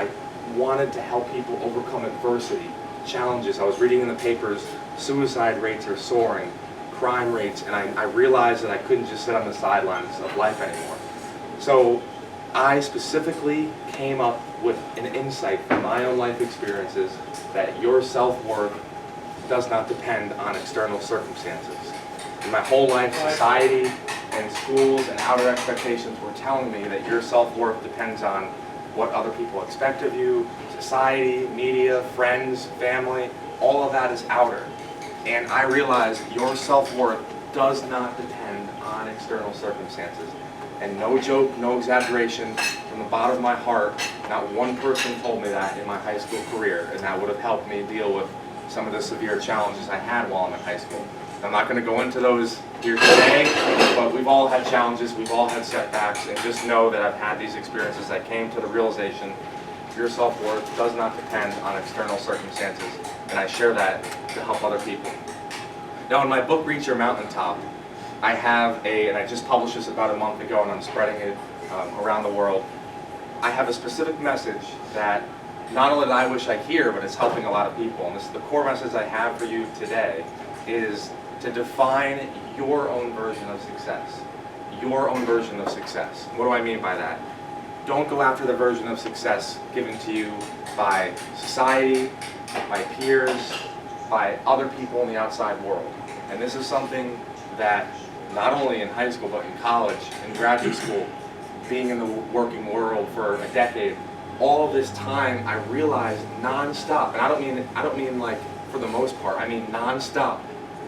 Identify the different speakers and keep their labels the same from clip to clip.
Speaker 1: I wanted to help people overcome adversity, challenges. I was reading in the papers, suicide rates are soaring, crime rates, and I realized that I couldn't just sit on the sidelines of life anymore. So I specifically came up with an insight from my own life experiences that your self-worth does not depend on external circumstances. In my whole life, society and schools and outer expectations were telling me that your self-worth depends on what other people expect of you, society, media, friends, family, all of that is outer. And I realized your self-worth does not depend on external circumstances. And no joke, no exaggeration, from the bottom of my heart, not one person told me that in my high school career, and that would have helped me deal with some of the severe challenges I had while I'm in high school. I'm not going to go into those here today, but we've all had challenges, we've all had setbacks, and just know that I've had these experiences. I came to the realization your self-worth does not depend on external circumstances, and I share that to help other people. Now in my book, Reach Your Mountaintop, I have and I just published this about a month ago and I'm spreading it around the world. I have a specific message that not only that I wish I hear, but it's helping a lot of people. And this is the core message I have for you today, is to define your own version of success. Your own version of success. What do I mean by that? Don't go after the version of success given to you by society, by peers, by other people in the outside world. And this is something that not only in high school, but in college, in graduate school, being in the working world for a decade, all of this time I realized nonstop, and I don't mean like for the most part, I mean nonstop.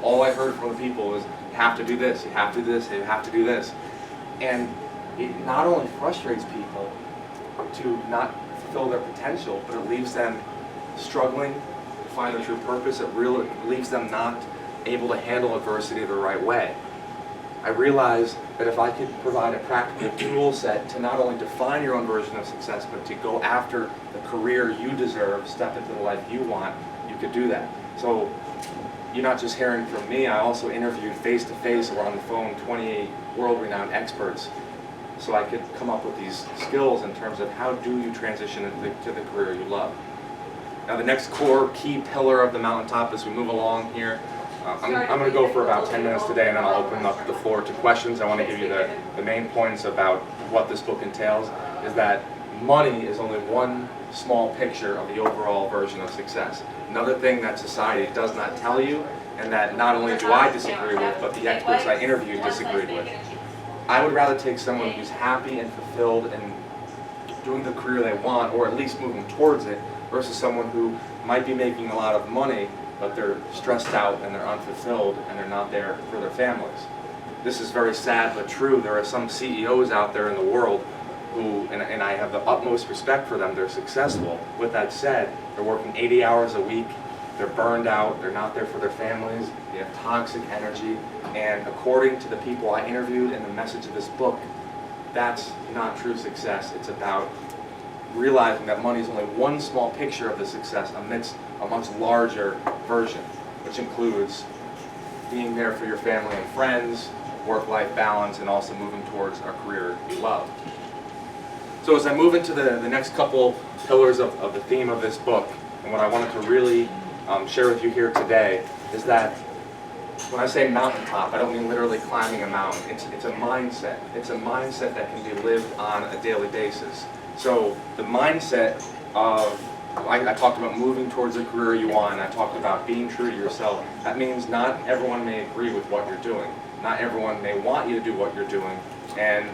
Speaker 1: All I heard from the people was, you have to do this, you have to do this, you have to do this. And it not only frustrates people to not fulfill their potential, but it leaves them struggling to find their true purpose. It really leaves them not able to handle adversity the right way. I realized that if I could provide a practical tool set to not only define your own version of success, but to go after the career you deserve, step into the life you want, you could do that. So you're not just hearing from me, I also interviewed face-to-face or on the phone 28 world-renowned experts, so I could come up with these skills in terms of how do you transition into the career you love. Now the next core key pillar of the mountaintop as we move along here, I'm going to go for about 10 minutes today and then I'll open up the floor to questions. I want to give you the main points about what this book entails, is that money is only one small picture of the overall version of success. Another thing that society does not tell you, and that not only do I disagree with, but the experts I interviewed disagreed with. I would rather take someone who's happy and fulfilled and doing the career they want, or at least moving towards it, versus someone who might be making a lot of money, but they're stressed out and they're unfulfilled and they're not there for their families. This is very sad but true. There are some CEOs out there in the world who, and I have the utmost respect for them, they're successful. With that said, they're working 80 hours a week, they're burned out, they're not there for their families, they have toxic energy, and according to the people I interviewed and the message of this book, that's not true success. It's about realizing that money is only one small picture of the success amidst a much larger version, which includes being there for your family and friends, work-life balance, and also moving towards a career you love. So as I move into the next couple pillars of the theme of this book, and what I wanted to really share with you here today, is that when I say mountaintop, I don't mean literally climbing a mountain. It's a mindset. It's a mindset that can be lived on a daily basis. So the mindset of, I talked about moving towards a career you want, I talked about being true to yourself. That means not everyone may agree with what you're doing. Not everyone may want you to do what you're doing, and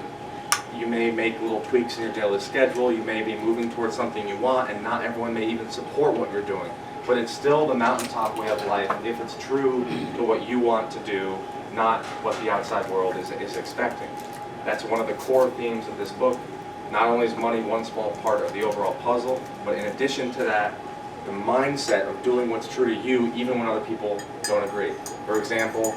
Speaker 1: you may make little tweaks in your daily schedule, you may be moving towards something you want, and not everyone may even support what you're doing. But it's still the mountaintop way of life if it's true to what you want to do, not what the outside world is expecting. That's one of the core themes of this book. Not only is money one small part of the overall puzzle, but in addition to that, the mindset of doing what's true to you even when other people don't agree. For example,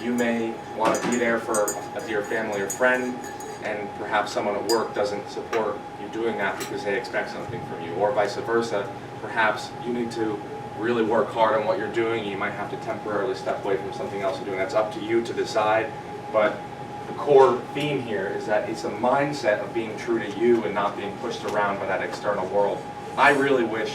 Speaker 1: you may want to be there for a dear family or friend, and perhaps someone at work doesn't support you doing that because they expect something from you, or vice versa. Perhaps you need to really work hard on what you're doing. You might have to temporarily step away from something else you're doing. That's up to you to decide, but the core theme here is that it's a mindset of being true to you and not being pushed around by that external world. I really wish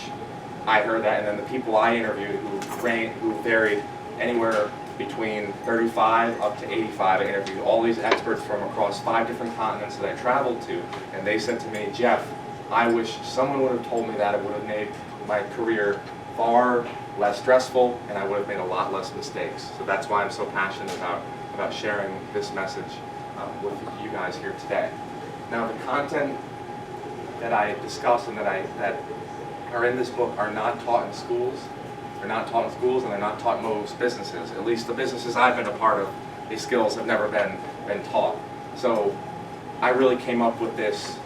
Speaker 1: I heard that, and then the people I interviewed who varied anywhere between 35 up to 85. I interviewed all these experts from across 5 different continents that I traveled to, and they said to me, Jeff, I wish someone would have told me that. It would have made my career far less stressful, and I would have made a lot less mistakes. So that's why I'm so passionate about sharing this message with you guys here today. Now, the content that I discuss and that are in this book are not taught in schools. They're not taught in schools, and they're not taught in most businesses. At least the businesses I've been a part of, these skills have never been taught. So I really came up with this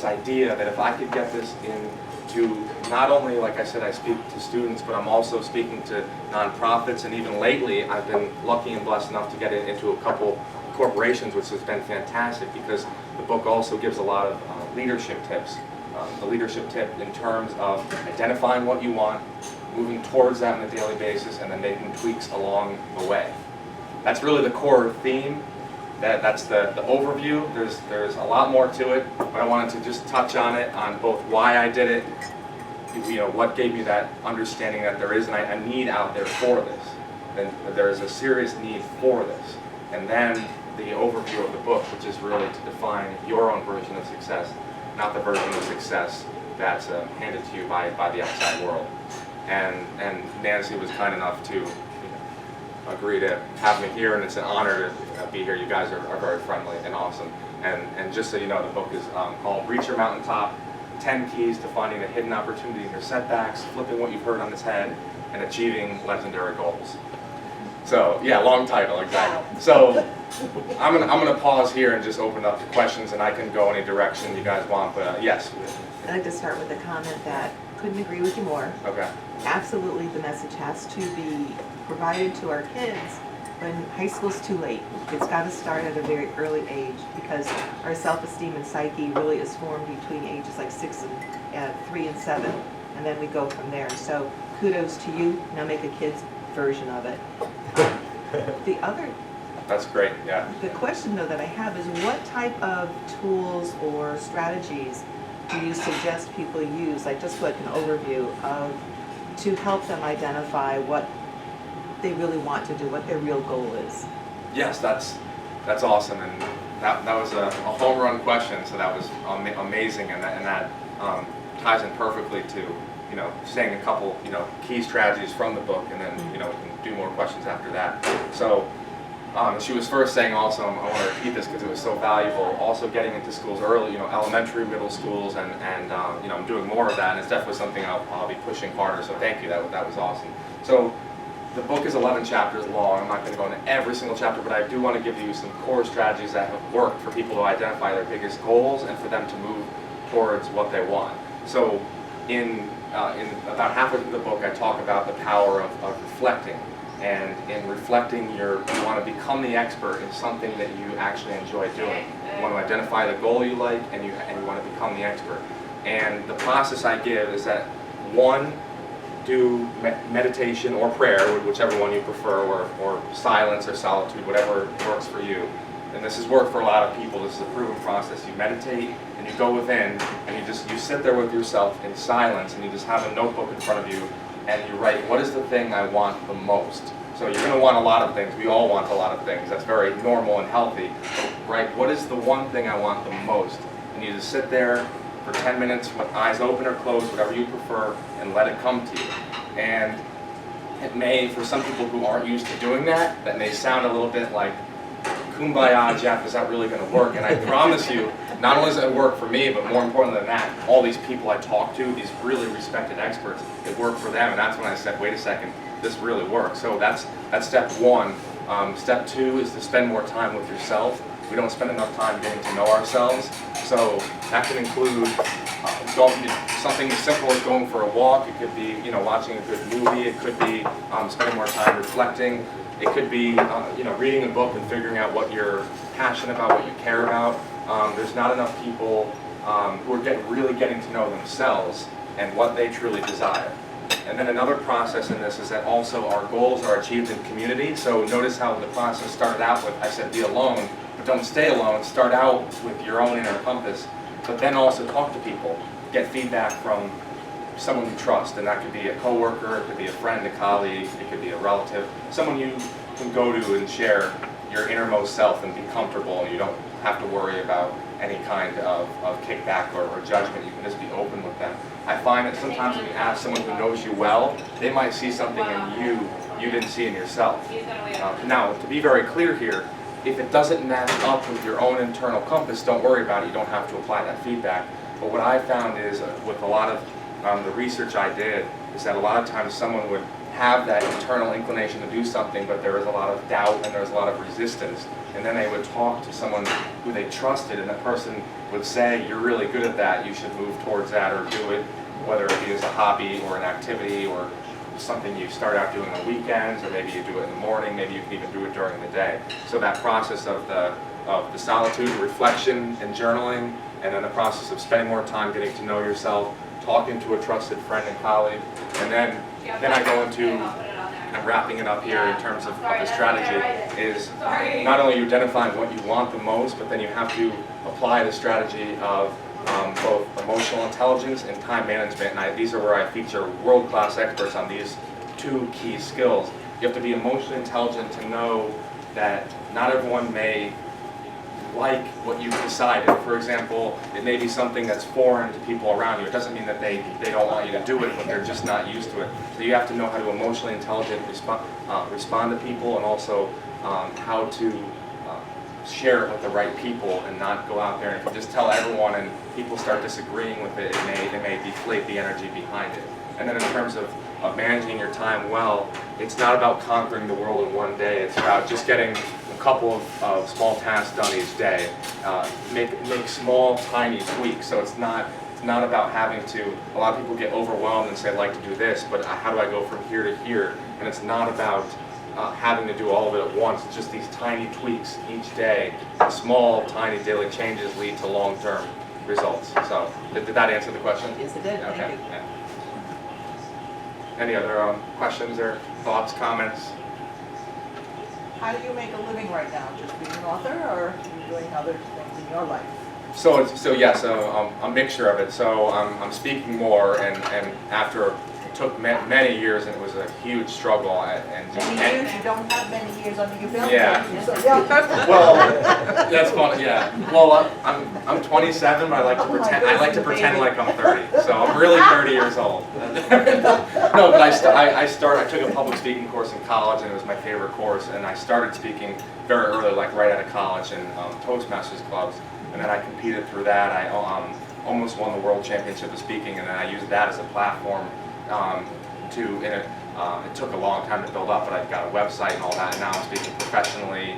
Speaker 1: idea that if I could get this into not only, like I said, I speak to students, but I'm also speaking to nonprofits, and even lately I've been lucky and blessed enough to get it into a couple corporations, which has been fantastic because the book also gives a lot of leadership tips. The leadership tip in terms of identifying what you want, moving towards that on a daily basis, and then making tweaks along the way. That's really the core theme. That's the overview. There's a lot more to it, but I wanted to just touch on it, on both why I did it, what gave me that understanding that there is a need out there for this, and there is a serious need for this, and then the overview of the book, which is really to define your own version of success, not the version of success that's handed to you by the outside world. And Nancy was kind enough to agree to have me here, and it's an honor to be here. You guys are very friendly and awesome. And just so you know, the book is called Reach Your Mountaintop, 10 Keys to Finding the Hidden Opportunity in Your Setbacks, Flipping What You've Heard on Its Head, and Achieving Legendary Goals. So, yeah, long title, exactly. So, I'm gonna pause here and just open up to questions, and I can go any direction you guys want, but yes.
Speaker 2: I'd like to start with a comment that couldn't agree with you more.
Speaker 1: Okay.
Speaker 2: Absolutely, the message has to be provided to our kids when high school's too late. It's got to start at a very early age because our self-esteem and psyche really is formed between ages like 3 and 7, and then we go from there. So kudos to you. Now make a kid's version of it. The other
Speaker 1: That's great, yeah.
Speaker 2: The question, though, that I have is what type of tools or strategies do you suggest people use, like just like an overview of, to help them identify what they really want to do, what their real goal is?
Speaker 1: Yes, that's awesome, and that was a home run question, so that was amazing, and that ties in perfectly to saying a couple key strategies from the book, and then we can do more questions after that. So. She was first saying also, I want to repeat this because it was so valuable, also getting into schools early, elementary, middle schools, and I'm doing more of that, and it's definitely something I'll be pushing harder, so thank you, that was awesome. So the book is 11 chapters long. I'm not going to go into every single chapter, but I do want to give you some core strategies that have worked for people to identify their biggest goals and for them to move towards what they want. So in about half of the book, I talk about the power of reflecting. And in reflecting, you want to become the expert in something that you actually enjoy doing. You want to identify the goal you like, and you want to become the expert. And the process I give is that, 1, do meditation or prayer, whichever one you prefer, or silence or solitude, whatever works for you. And this has worked for a lot of people. This is a proven process. You meditate and you go within, and you sit there with yourself in silence, and you just have a notebook in front of you, and you write, what is the thing I want the most? So you're going to want a lot of things. We all want a lot of things. That's very normal and healthy. Right? What is the one thing I want the most? And you just sit there for 10 minutes with eyes open or closed, whatever you prefer, and let it come to you. And it may, for some people who aren't used to doing that may sound a little bit like, kumbaya, Jeff, is that really going to work? And I promise you, not only does it work for me, but more important than that, all these people I talk to, these really respected experts, it worked for them. And that's when I said, wait a second, this really works. So that's step 1. Step 2 is to spend more time with yourself. We don't spend enough time getting to know ourselves. So that can include something as simple as going for a walk. It could be watching a good movie. It could be spending more time reflecting. It could be reading a book and figuring out what you're passionate about, what you care about. There's not enough people who are really getting to know themselves and what they truly desire. And then another process in this is that also our goals are achieved in community. So notice how the process started out with, I said be alone. but don't stay alone. Start out with your own inner compass, but then also talk to people. Get feedback from someone you trust, and that could be a coworker, it could be a friend, a colleague, it could be a relative, someone you can go to and share your innermost self and be comfortable, and you don't have to worry about any kind of kickback or judgment. You can just be open with them. I find that sometimes when you ask someone who knows you well, they might see something in you didn't see in yourself. Now, to be very clear here, if it doesn't match up with your own internal compass, don't worry about it. You don't have to apply that feedback. But what I found is with a lot of the research I did is that a lot of times someone would have that internal inclination to do something, but there was a lot of doubt and there was a lot of resistance. And then they would talk to someone who they trusted, and that person would say, you're really good at that, you should move towards that or do it, whether it be as a hobby or an activity or something you start out doing on weekends, or maybe you do it in the morning, maybe you can even do it during the day. So that process of the solitude, reflection, and journaling, and then the process of spending more time getting to know yourself, talking to a trusted friend and colleague, and then I go into, I'm wrapping it up here in terms of the strategy, is not only you identifying what you want the most, but then you have to apply the strategy of both emotional intelligence and time management. And these are where I feature world-class experts on these two key skills. You have to be emotionally intelligent to know that not everyone may like what you've decided. For example, it may be something that's foreign to people around you. It doesn't mean that they don't want you to do it, but they're just not used to it. So you have to know how to emotionally intelligently respond to people, and also how to share it with the right people and not go out there and if you just tell everyone and people start disagreeing with it, it may deflate the energy behind it. And then in terms of managing your time well, it's not about conquering the world in one day. It's about just getting a couple of small tasks done each day. Make small, tiny tweaks. So it's not about having to, a lot of people get overwhelmed and say, I'd like to do this, but how do I go from here to here? And it's not about having to do all of it at once. It's just these tiny tweaks each day. Small, tiny daily changes lead to long-term results. So did that answer the question?
Speaker 2: Yes, it did.
Speaker 1: Okay.
Speaker 2: Thank you.
Speaker 1: Yeah. Any other questions or thoughts, comments?
Speaker 3: How do you make a living right now? Just being an author, or are you doing other things in your life?
Speaker 1: So a mixture of it. So I'm speaking more, and after it took many years, and it was a huge struggle.
Speaker 3: Many years? You don't have many years under your belt?
Speaker 1: Yeah.
Speaker 3: So, yeah.
Speaker 1: Well, that's funny. Yeah. Well, I'm 27, but I like to pretend. I like to pretend like I'm 30. So I'm really 30 years old. No, but I took a public speaking course in college, and it was my favorite course. And I started speaking very early, like right out of college, in Toastmasters clubs. And then I competed through that. I almost won the world championship of speaking, and then I used that as a platform it took a long time to build up, but I've got a website and all that, and now I'm speaking professionally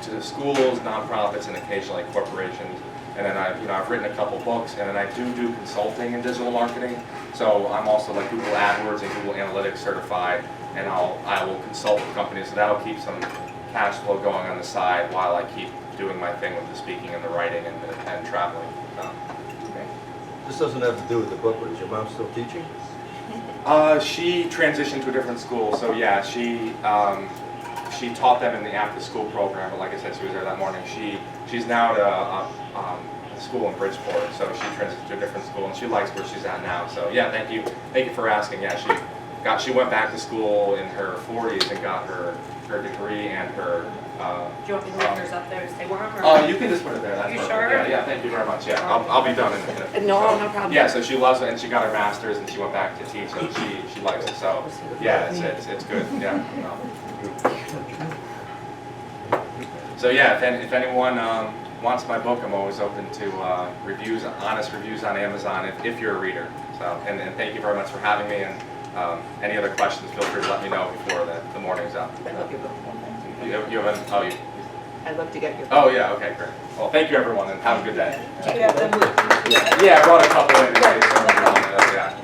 Speaker 1: to schools, nonprofits, and occasionally corporations. And then I've written a couple books, and then I do consulting in digital marketing. So I'm also like Google AdWords and Google Analytics certified, and I will consult with companies, so that'll keep some cash flow going on the side while I keep doing my thing with the speaking and the writing and traveling.
Speaker 4: This doesn't have to do with the book, but is your mom still teaching?
Speaker 1: She transitioned to a different school, so yeah, she taught them in the after-school program, but like I said, she was there that morning. She's now at a school in Bridgeport, so she transitioned to a different school, and she likes where she's at now. So yeah, thank you for asking. Yeah, she went back to school in her 40s and got her degree and her.
Speaker 5: Do you want me to leave yours up there to stay warm? Or?
Speaker 1: You can just put it there. That's
Speaker 5: You
Speaker 1: perfect.
Speaker 5: sure?
Speaker 1: Yeah, thank you very much. Yeah, I'll be done in a minute.
Speaker 5: No, no problem.
Speaker 1: Yeah, so she loves it, and she got her master's, and she went back to teach, and she likes it. So yeah, it's good. Yeah. So yeah, if anyone wants my book, I'm always open to reviews, honest reviews on Amazon if you're a reader. So and thank you very much for having me. And any other questions, feel free to let me know before the morning's up.
Speaker 2: I love your book.
Speaker 1: You have
Speaker 2: I'd love to get your book.
Speaker 1: Oh yeah, okay, great. Well, thank you everyone, and have a good day.
Speaker 3: Do you have them?
Speaker 1: Yeah, I brought a couple in today, so yeah.